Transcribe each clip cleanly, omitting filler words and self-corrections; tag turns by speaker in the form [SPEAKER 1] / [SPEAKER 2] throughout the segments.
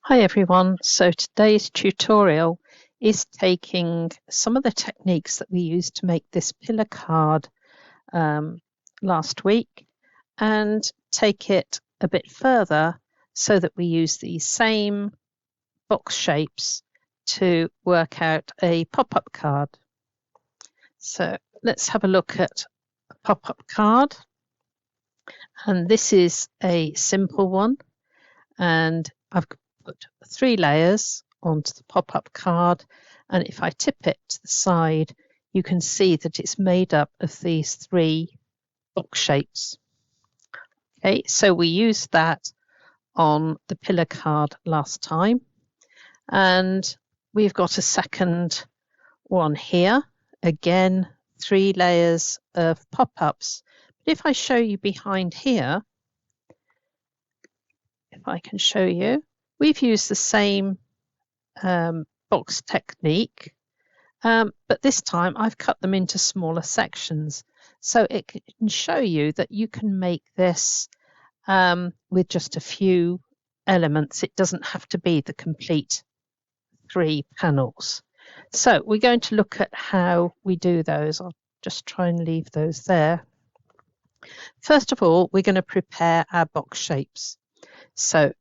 [SPEAKER 1] Hi everyone, so today's tutorial is taking some of the techniques that we used to make this pillar card last week and take it a bit further so that we use these same box shapes to work out a pop-up card. So let's have a look at a pop-up card, and this is a simple one, and I've put 3 layers onto the pop-up card, and if I tip it to the side you can see that it's made up of these 3 box shapes. Okay, so we used that on the pillar card last time, and we've got a second one here, again 3 layers of pop-ups. But if I show you behind here, if I can show you, we've used the same box technique, but this time I've cut them into smaller sections, so it can show you that you can make this with just a few elements. It doesn't have to be the complete 3 panels. So we're going to look at how we do those. I'll just try and leave those there. First of all, we're going to prepare our box shapes. So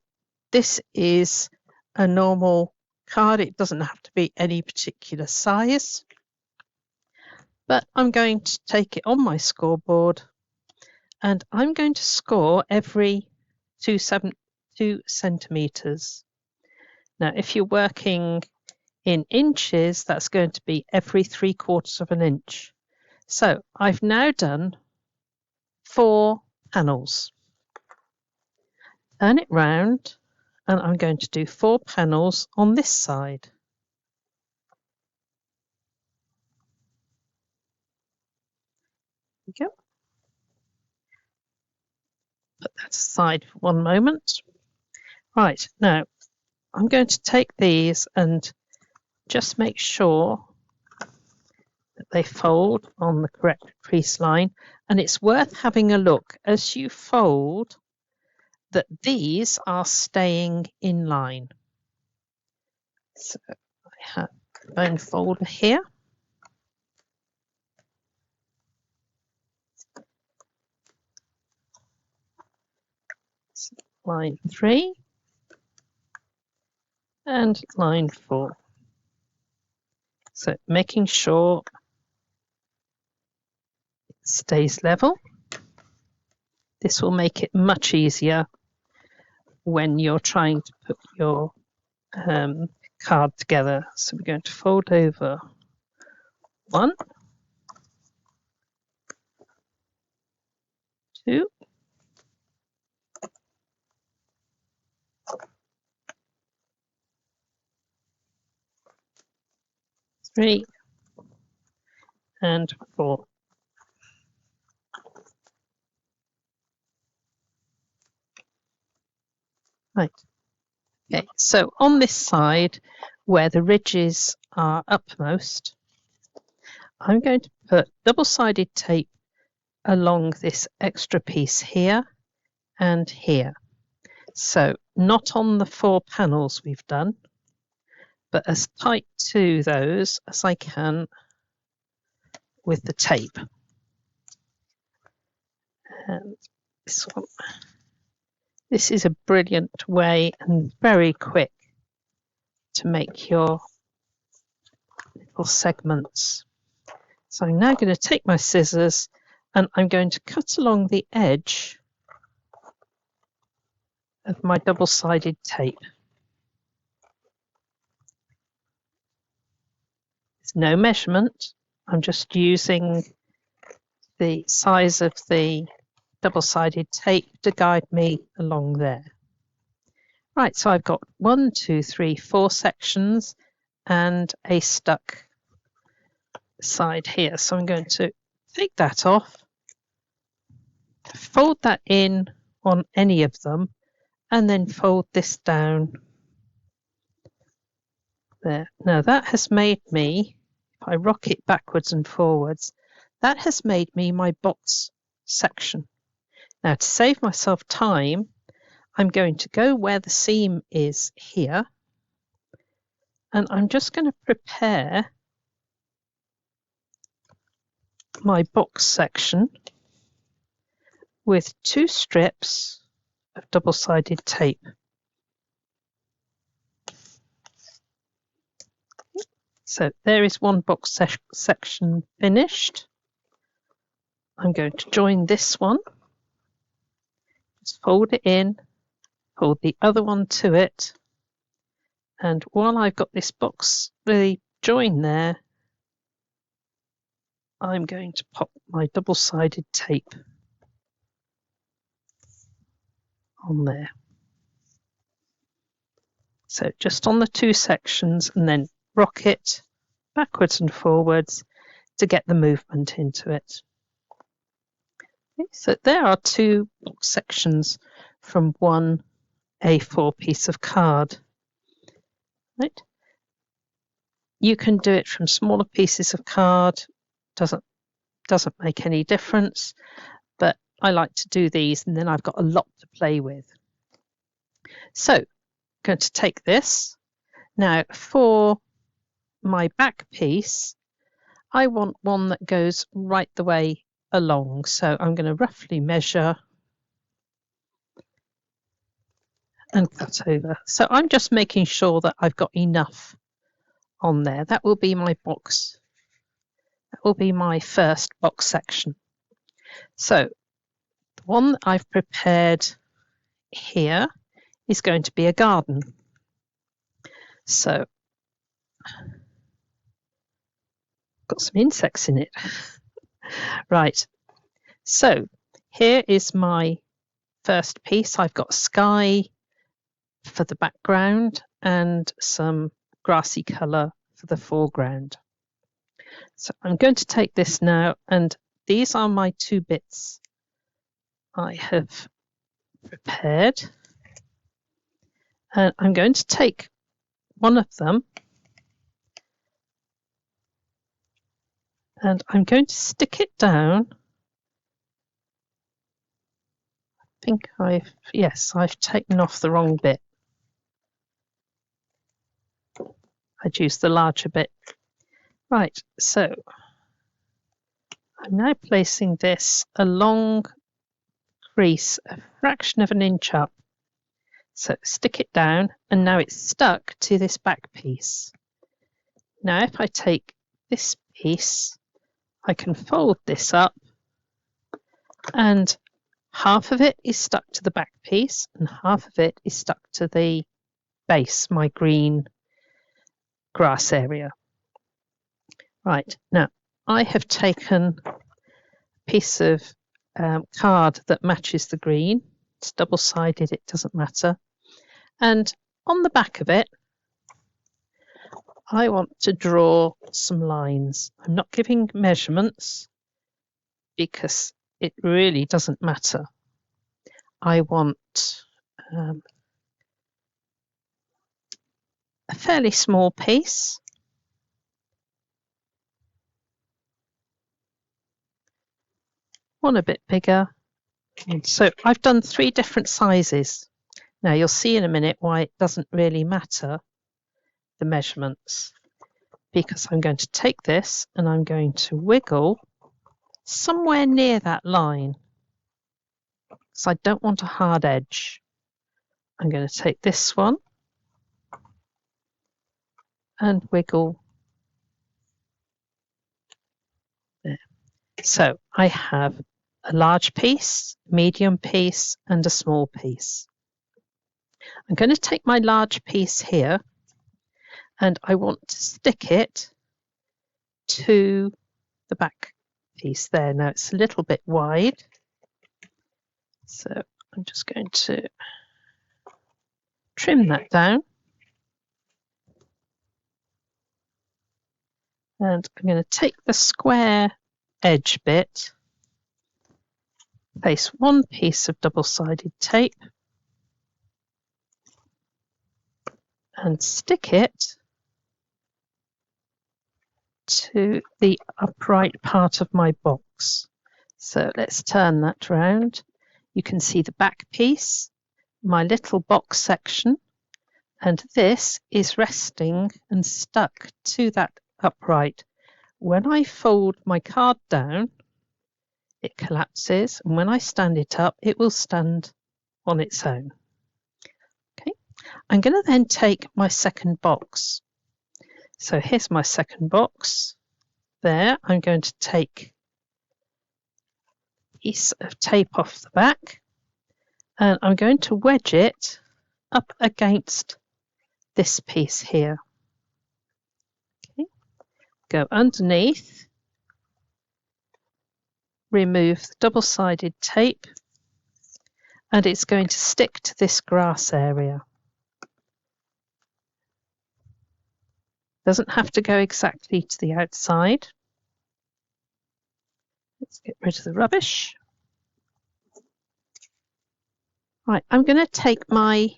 [SPEAKER 1] this is a normal card. It doesn't have to be any particular size, but I'm going to take it on my scoreboard and I'm going to score every 2 centimeters. Now, if you're working in inches, that's going to be every 3/4 of an inch. So I've now done 4 panels. Turn it round, and I'm going to do 4 panels on this side. There we go. Put that aside for one moment. Right, now I'm going to take these and just make sure that they fold on the correct crease line, and it's worth having a look as you fold that these are staying in line. So I have a bone folder here. So line 3 and line 4. So making sure it stays level. This will make it much easier when you're trying to put your card together. So we're going to fold over 1, 2, 3, and 4. Right. Okay, so on this side where the ridges are upmost, I'm going to put double-sided tape along this extra piece here and here. So not on the 4 panels we've done, but as tight to those as I can with the tape. And this one. This is a brilliant way and very quick to make your little segments. So I'm now going to take my scissors and I'm going to cut along the edge of my double-sided tape. There's no measurement. I'm just using the size of the double-sided tape to guide me along there. Right, so I've got 1, 2, 3, 4 sections and a stuck side here. So I'm going to take that off, fold that in on any of them, and then fold this down there. Now that has made me, if I rock it backwards and forwards, that has made me my box section. Now to save myself time, I'm going to go where the seam is here, and I'm just going to prepare my box section with 2 strips of double-sided tape. So there is one box section finished. I'm going to join this one, just fold it in, fold the other one to it, and while I've got this box really joined there, I'm going to pop my double-sided tape on there. So just on the 2 sections, and then rock it backwards and forwards to get the movement into it. Okay, so there are 2 box sections from one A4 piece of card. Right? You can do it from smaller pieces of card, doesn't make any difference, but I like to do these, and then I've got a lot to play with. So I'm going to take this. Now for my back piece, I want one that goes right the way along, so I'm going to roughly measure and cut over. So I'm just making sure that I've got enough on there. That will be my box. That will be my first box section. So the one that I've prepared here is going to be a garden. So got some insects in it. Right. So here is my first piece. I've got sky for the background and some grassy colour for the foreground. So I'm going to take this now, and these are my 2 bits I have prepared. And I'm going to take one of them, and I'm going to stick it down. I think I've taken off the wrong bit. I'd used the larger bit. Right, so I'm now placing this along crease a fraction of an inch up. So stick it down, and now it's stuck to this back piece. Now if I take this piece, I can fold this up, and half of it is stuck to the back piece and half of it is stuck to the base, my green grass area. Right, now I have taken a piece of card that matches the green. It's double-sided, it doesn't matter. And on the back of it, I want to draw some lines. I'm not giving measurements because it really doesn't matter. I want a fairly small piece. One a bit bigger. And so I've done 3 different sizes. Now you'll see in a minute why it doesn't really matter, the measurements, because I'm going to take this and I'm going to wiggle somewhere near that line. So I don't want a hard edge. I'm going to take this one and wiggle there. So I have a large piece, medium piece, and a small piece. I'm going to take my large piece here, and I want to stick it to the back piece there. Now it's a little bit wide, so I'm just going to trim that down. And I'm going to take the square edge bit, place one piece of double-sided tape and stick it to the upright part of my box. So let's turn that round. You can see the back piece my little box section, and this is resting and stuck to that upright. When I fold my card down, it collapses, and when I stand it up, it will stand on its own. Okay, I'm going to then take my second box. So here's my second box. There, I'm going to take a piece of tape off the back, and I'm going to wedge it up against this piece here. Okay, go underneath, remove the double-sided tape, and it's going to stick to this grass area. Doesn't have to go exactly to the outside. Let's get rid of the rubbish. Right, I'm going to take my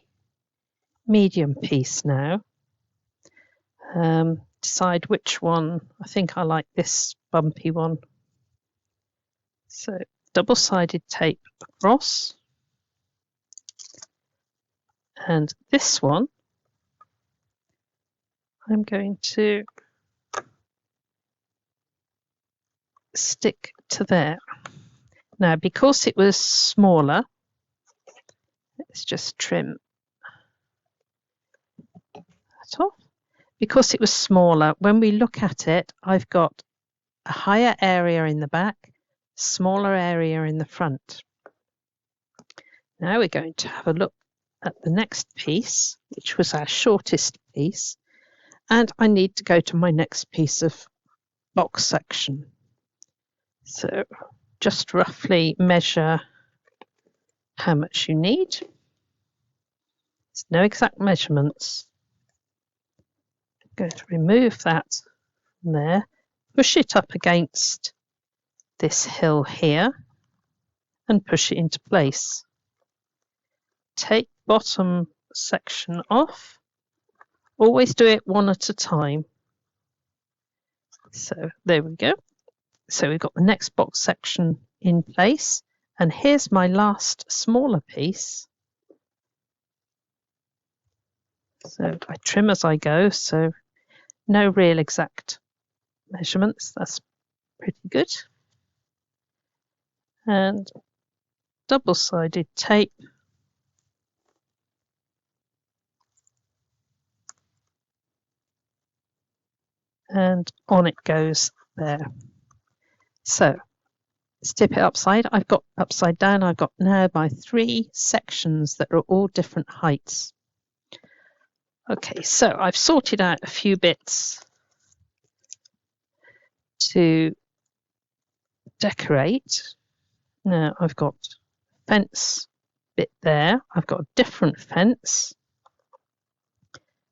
[SPEAKER 1] medium piece now. Decide which one. I think I like this bumpy one. So double-sided tape across. And this one, I'm going to stick to there. Now, because it was smaller, let's just trim that off. Because it was smaller, when we look at it, I've got a higher area in the back, smaller area in the front. Now we're going to have a look at the next piece, which was our shortest piece, and I need to go to my next piece of box section. So just roughly measure how much you need. There's no exact measurements. I'm going to remove that from there, push it up against this hill here, and push it into place. Take bottom section off. Always do it one at a time. So there we go. So we've got the next box section in place, and here's my last smaller piece. So I trim as I go, so no real exact measurements. That's pretty good. And double-sided tape. And on it goes there. So let's tip it upside. I've got upside down. I've got now my 3 sections that are all different heights. Okay, so I've sorted out a few bits to decorate. Now I've got a fence bit there. I've got a different fence.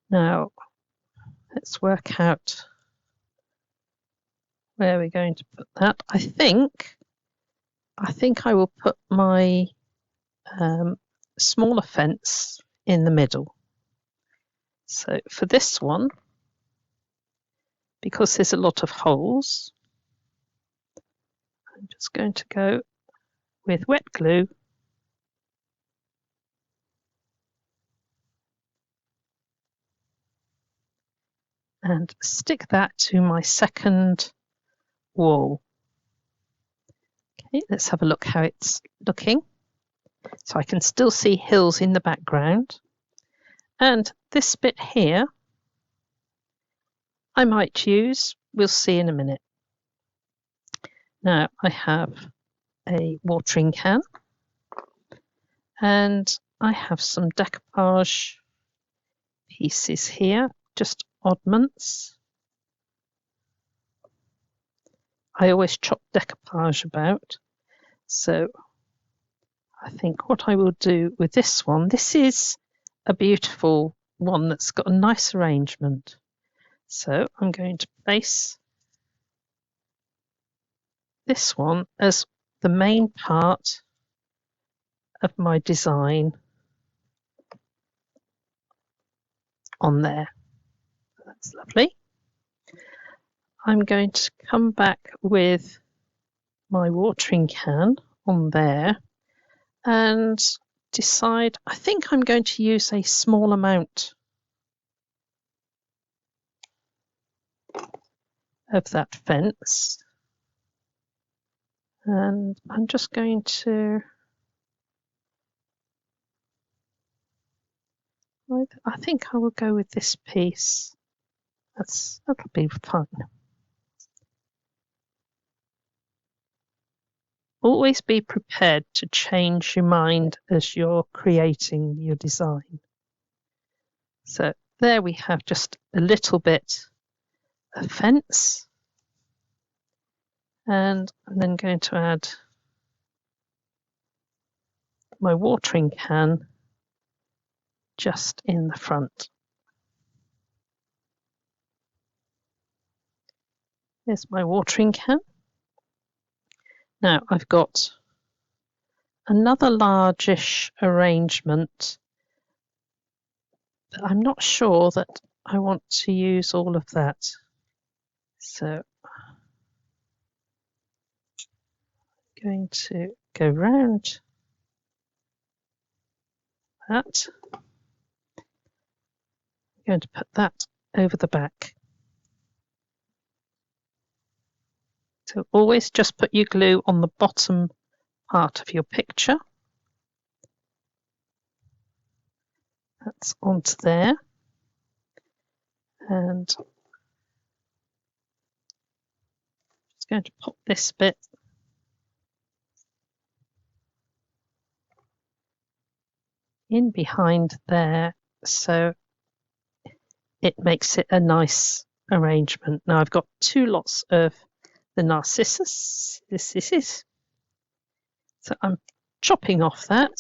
[SPEAKER 1] Now let's work out where we're going to put that. I think I will put my smaller fence in the middle. So for this one, because there's a lot of holes, I'm just going to go with wet glue and stick that to my second wall. Okay, let's have a look how it's looking. So I can still see hills in the background. And this bit here, I might use, we'll see in a minute. Now I have a watering can, and I have some decoupage pieces here, just oddments. I always chop decoupage about, so I think what I will do with this one, this is a beautiful one that's got a nice arrangement. So I'm going to place this one as the main part of my design on there. That's lovely. I'm going to come back with my watering can on there, and decide, I think I'm going to use a small amount of that fence, and I'm just going to, I think I will go with this piece. That'll be fun. Always be prepared to change your mind as you're creating your design. So there we have just a little bit of fence, and I'm then going to add my watering can just in the front. There's my watering can. Now I've got another largish arrangement, but I'm not sure that I want to use all of that. So I'm going to go round that. I'm going to put that over the back. So always just put your glue on the bottom part of your picture. That's onto there. And just going to pop this bit in behind there, so it makes it a nice arrangement. Now I've got two lots of the narcissus. So I'm chopping off that.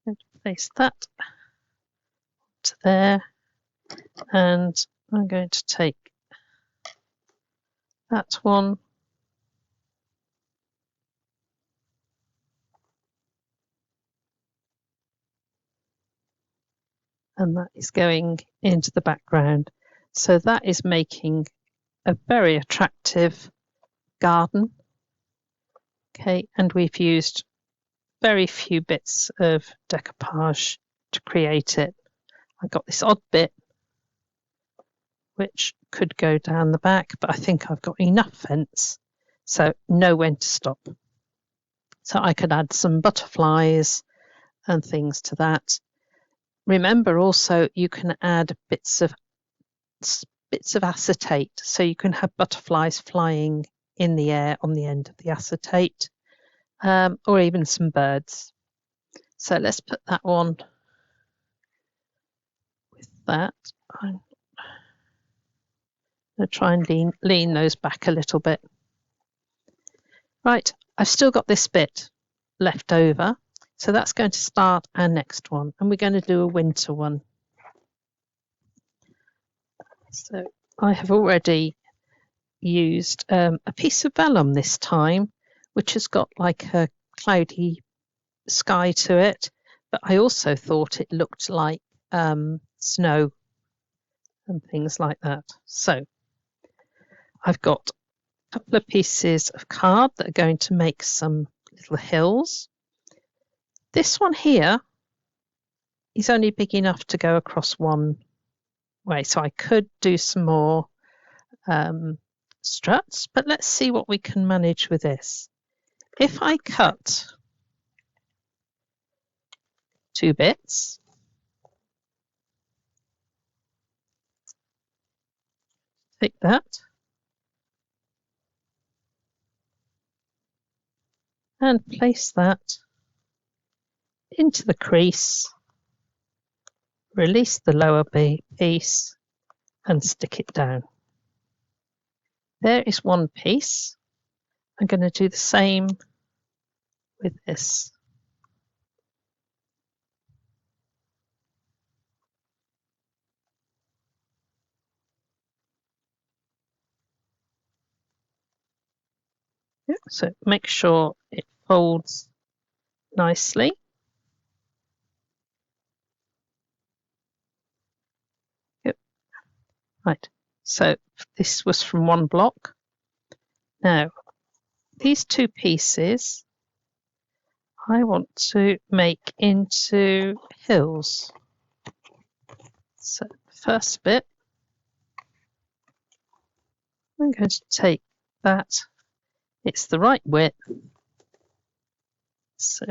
[SPEAKER 1] I'm going to place that to there, and I'm going to take that one and that is going into the background. So that is making a very attractive garden. Okay, and we've used very few bits of decoupage to create it. I got this odd bit which could go down the back, but I think I've got enough fence, so know when to stop. So I could add some butterflies and things to that. Remember also you can add bits of acetate, so you can have butterflies flying in the air on the end of the acetate, or even some birds. So let's put that one with that. I'm going to try and lean those back a little bit. Right, I've still got this bit left over, so that's going to start our next one, and we're going to do a winter one. So I have already used a piece of vellum this time, which has got like a cloudy sky to it, but I also thought it looked like snow and things like that. So I've got a couple of pieces of card that are going to make some little hills. This one here is only big enough to go across one way, so I could do some more struts, but let's see what we can manage with this. If I cut 2 bits, take that, and place that into the crease, release the lower piece and stick it down. There is one piece. I'm going to do the same with this. So make sure it folds nicely. Right, so this was from one block. Now, these two pieces I want to make into hills. So first bit, I'm going to take that. It's the right width. So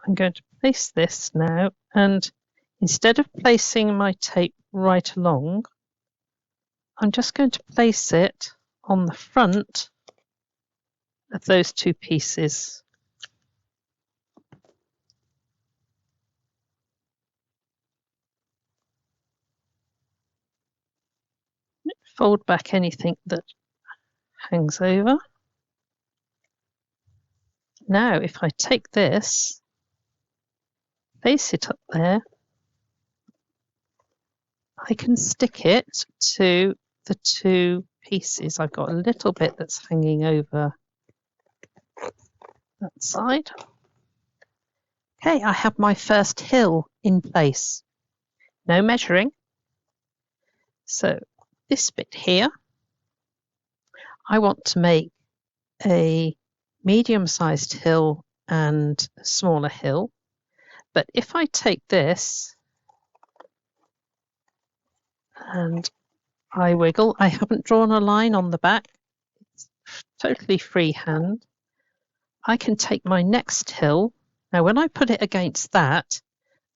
[SPEAKER 1] I'm going to place this now, and instead of placing my tape right along, I'm just going to place it on the front of those two pieces. Fold back anything that hangs over. Now, if I take this, place it up there, I can stick it to the two pieces. I've got a little bit that's hanging over that side. Okay, I have my first hill in place. No measuring. So this bit here, I want to make a medium-sized hill and a smaller hill. But if I take this and I wiggle, I haven't drawn a line on the back. It's totally freehand. I can take my next hill. Now, when I put it against that,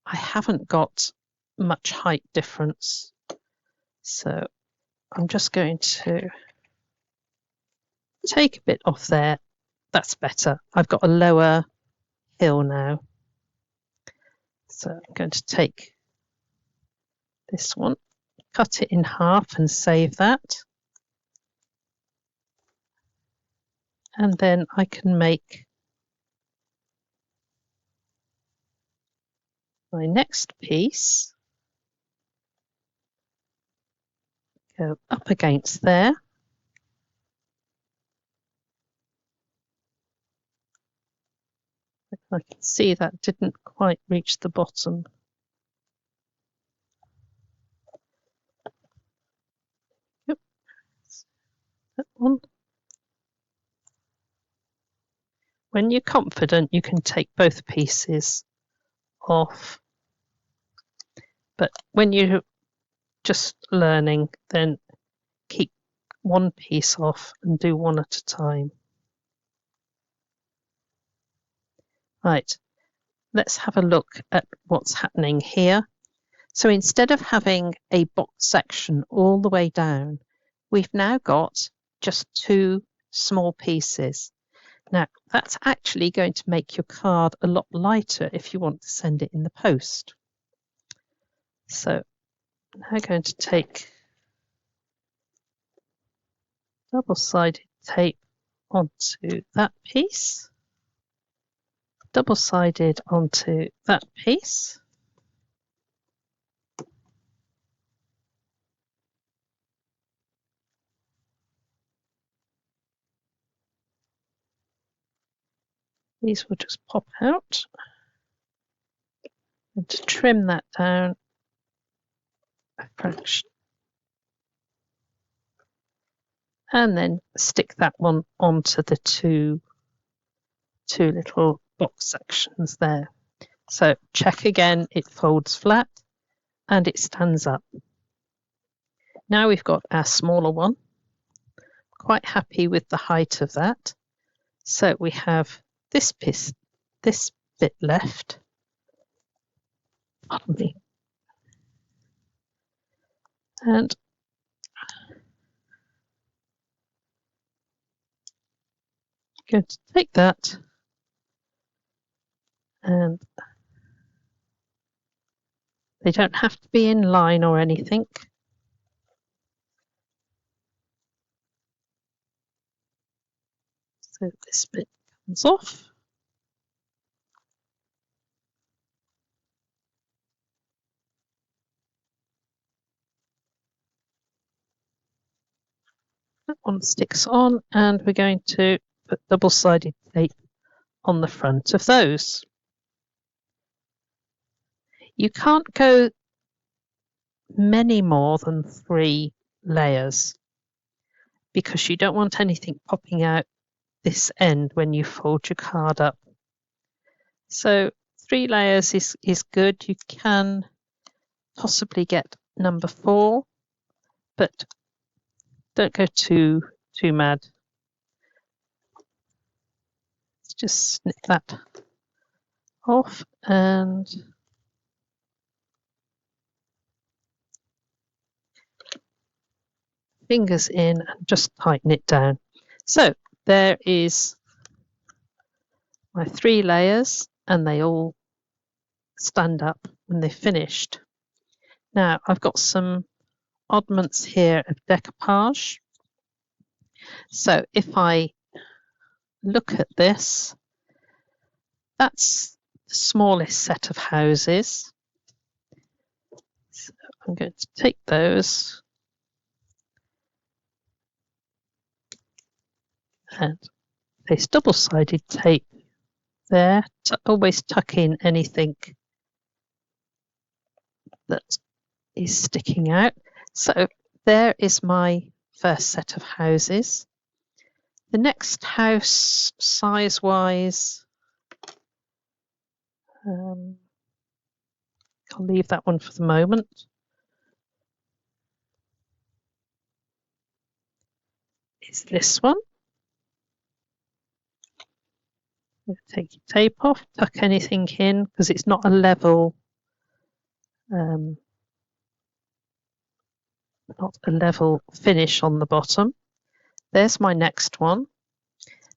[SPEAKER 1] I haven't got much height difference. So I'm just going to take a bit off there. That's better. I've got a lower hill now. So I'm going to take this one, cut it in half and save that. And then I can make my next piece. Go up against there. I can see that didn't quite reach the bottom. Yep. That one. When you're confident, you can take both pieces off. But when you're just learning, then keep one piece off and do one at a time. Right, let's have a look at what's happening here. So instead of having a box section all the way down, we've now got just two small pieces. Now, that's actually going to make your card a lot lighter if you want to send it in the post. So I'm now going to take double-sided tape onto that piece, double-sided onto that piece. These will just pop out. And to trim that down a fraction. And then stick that one onto the two little box sections there. So check again, it folds flat and it stands up. Now we've got our smaller one. Quite happy with the height of that. So we have this bit left. Pardon me. And I'm going to take that and they don't have to be in line or anything. So this bit comes off. That one sticks on, and we're going to put double-sided tape on the front of those. You can't go many more than 3 layers. because you don't want anything popping out this end when you fold your card up. So 3 layers is good. You can possibly get number 4, but don't go too mad. Let's just snip that off and fingers in and just tighten it down. So there is my 3 layers, and they all stand up when they're finished. Now I've got some oddments here of decoupage. So if I look at this, that's the smallest set of houses. So I'm going to take those and place double-sided tape there to always tuck in anything that is sticking out. So there is my first set of houses. The next house, size-wise, I'll leave that one for the moment. Is this one. Take your tape off, tuck anything in because it's not a level finish on the bottom. There's my next one.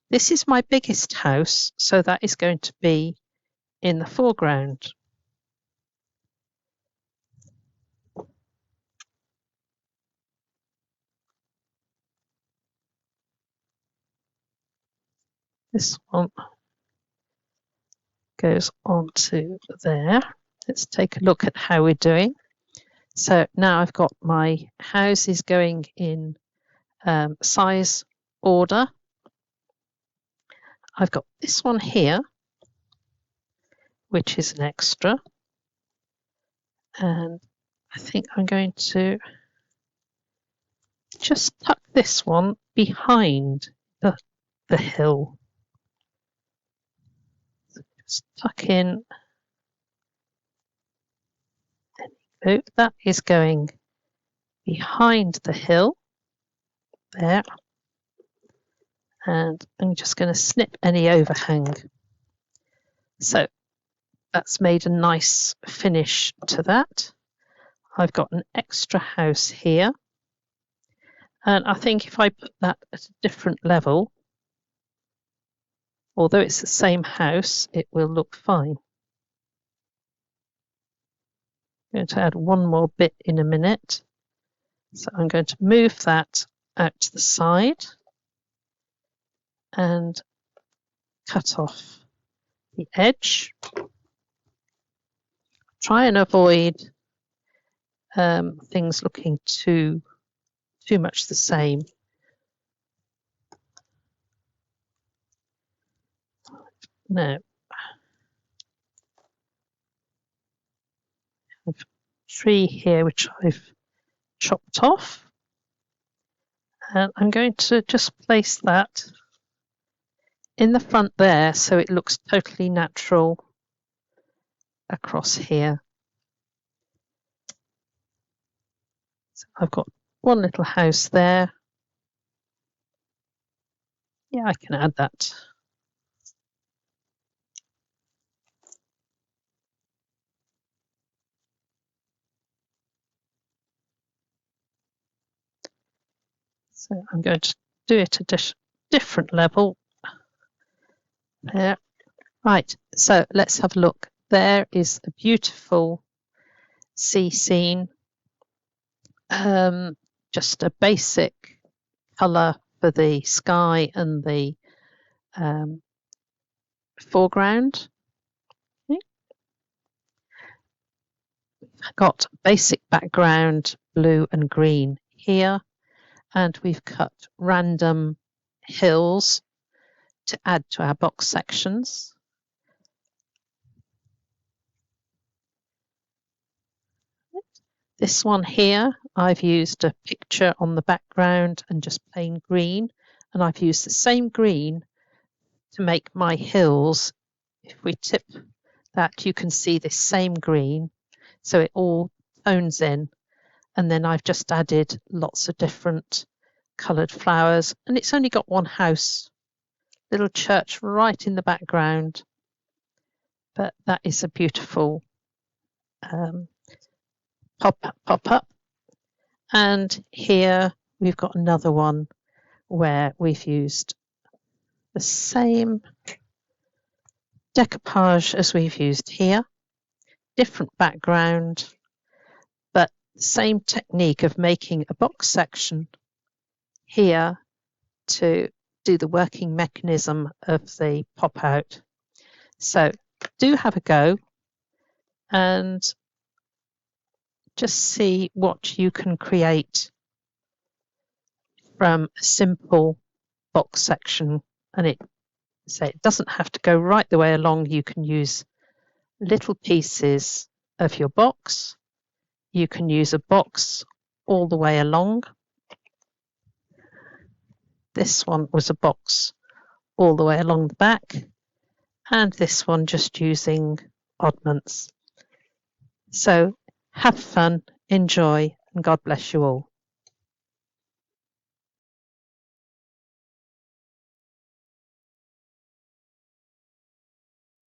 [SPEAKER 1] This is my biggest house, so that is going to be in the foreground. This one goes onto there. Let's take a look at how we're doing. So now I've got my houses going in size order. I've got this one here, which is an extra. And I think I'm going to just tuck this one behind the hill. So just tuck in. There you go. That is going behind the hill there. And I'm just going to snip any overhang. So that's made a nice finish to that. I've got an extra house here. And I think if I put that at a different level, although it's the same house, it will look fine. I'm going to add one more bit in a minute. So I'm going to move that out to the side and cut off the edge. Try and avoid things looking too much the same. Now, I have a tree here which I've chopped off, and I'm going to just place that in the front there so it looks totally natural across here. So I've got one little house there. Yeah, I can add that. So I'm going to do it at a different level. There. Right, so let's have a look. There is a beautiful sea scene. Just a basic colour for the sky and the foreground. Okay. We've got basic background, blue and green here, and we've cut random hills to add to our box sections. This one here, I've used a picture on the background and just plain green, and I've used the same green to make my hills. If we tip that, you can see this same green, so it all tones in, and then I've just added lots of different coloured flowers, and it's only got one house, little church right in the background, but that is a beautiful pop up. And here we've got another one where we've used the same decoupage as we've used here, different background, but same technique of making a box section here to do the working mechanism of the pop out. So do have a go and just see what you can create from a simple box section. And it doesn't have to go right the way along. You can use little pieces of your box. You can use a box all the way along. This one was a box all the way along the back, and this one just using oddments. So have fun, enjoy, and God bless you all.